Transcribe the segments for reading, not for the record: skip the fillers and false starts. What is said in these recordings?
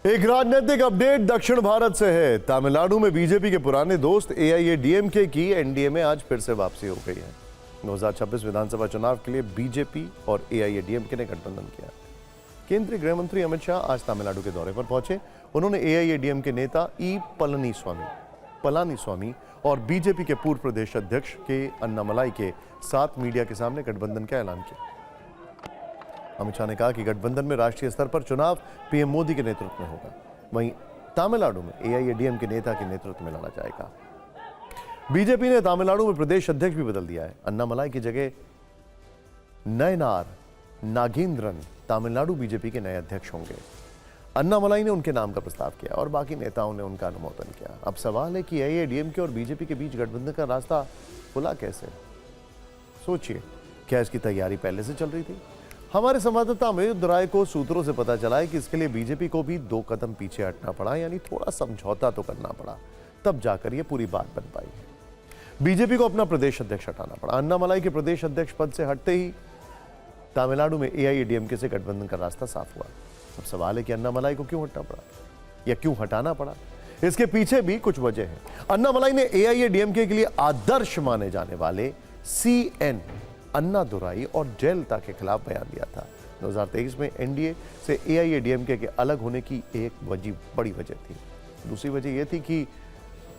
एक राजनीतिक अपडेट दक्षिण भारत से है। तमिलनाडु में बीजेपी के पुराने दोस्त एआईएडीएमके की एनडीए में आज फिर से वापसी हो गई है। 2026 विधानसभा चुनाव के लिए बीजेपी और एआईएडीएमके ने गठबंधन किया। केंद्रीय गृह मंत्री अमित शाह आज तमिलनाडु के दौरे पर पहुंचे। उन्होंने एआईएडीएमके नेता ई पलानीस्वामी और बीजेपी के पूर्व प्रदेश अध्यक्ष के अन्नामलाई के साथ मीडिया के सामने गठबंधन का ऐलान किया। अमित शाह ने कहा कि गठबंधन में राष्ट्रीय स्तर पर चुनाव पीएम मोदी के नेतृत्व में होगा, वहीं तमिलनाडु में एआईएडीएम के नेता के नेतृत्व में लड़ा जाएगा। बीजेपी ने तमिलनाडु में प्रदेश अध्यक्ष भी बदल दिया है। अन्नामलाई की जगह नयनार नागेंद्रन तमिलनाडु बीजेपी के नए अध्यक्ष होंगे। अन्नामलाई ने उनके नाम का प्रस्ताव किया और बाकी नेताओं ने उनका अनुमोदन किया। अब सवाल है कि एआईएडीएमके और बीजेपी के बीच गठबंधन का रास्ता खुला कैसे? सोचिए, क्या इसकी तैयारी पहले से चल रही थी? हमारे संवाददाता अमित राय को सूत्रों से पता चला है कि इसके लिए बीजेपी को भी 2 कदम पीछे हटना पड़ा, यानी थोड़ा समझौता तो करना पड़ा, तब जाकर ये पूरी बात बन पाई है। बीजेपी को अपना प्रदेश अध्यक्ष हटाना पड़ा। अन्नामलाई के प्रदेश अध्यक्ष पद से हटते ही तमिलनाडु में एआईएडीएमके से गठबंधन का रास्ता साफ हुआ। अब सवाल है कि अन्नामलाई को क्यों हटना पड़ा या क्यों हटाना पड़ा? इसके पीछे भी कुछ वजह है। अन्नामलाई ने एआईएडीएमके के लिए आदर्श माने जाने वाले सीएन अन्नादुराई और जयललिता के खिलाफ बयान दिया था। 2023 में एनडीए से एआईएडीएमके के अलग होने की एक बड़ी वजह थी। दूसरी वजह यह थी कि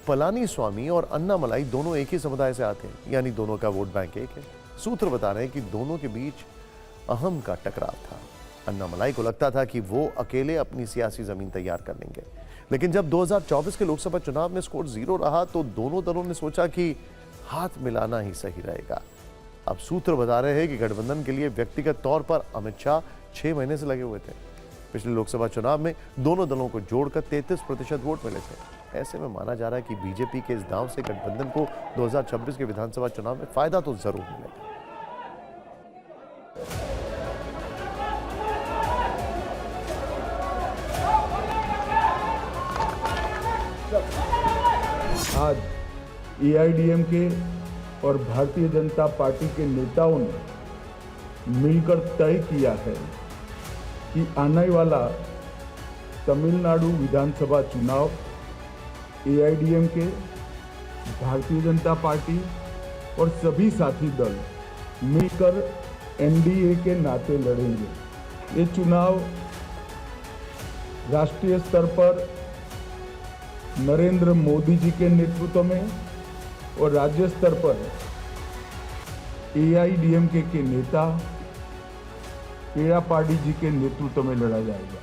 पलानीस्वामी और अन्नामलाई दोनों एक ही समुदाय से आते हैं, यानी दोनों का वोट बैंक एक है। सूत्र बता रहे हैं कि दोनों के बीच अहम का टकराव था। अन्नामलाई को लगता था कि वो अकेले अपनी सियासी जमीन तैयार कर लेंगे, लेकिन जब 2024 के लोकसभा चुनाव में स्कोर 0 रहा तो दोनों दलों ने सोचा कि हाथ मिलाना ही सही रहेगा। अब सूत्र बता रहे हैं कि गठबंधन के लिए व्यक्तिगत तौर पर अमित शाह 6 महीने से लगे हुए थे। पिछले लोकसभा चुनाव में दोनों दलों को जोड़कर 33% वोट मिले थे। ऐसे में माना जा रहा है कि बीजेपी के इस दांव से गठबंधन को 2026 के विधानसभा चुनाव में फायदा तो जरूर मिलेगा। आज एआईएडीएमके और भारतीय जनता पार्टी के नेताओं ने मिलकर तय किया है कि आने वाला तमिलनाडु विधानसभा चुनाव एआईएडीएमके, भारतीय जनता पार्टी और सभी साथी दल मिलकर एनडीए के नाते लड़ेंगे। ये चुनाव राष्ट्रीय स्तर पर नरेंद्र मोदी जी के नेतृत्व में और राज्य स्तर पर एआईएडीएमके के नेता एड़ापाडी जी के नेतृत्व में लड़ा जाएगा।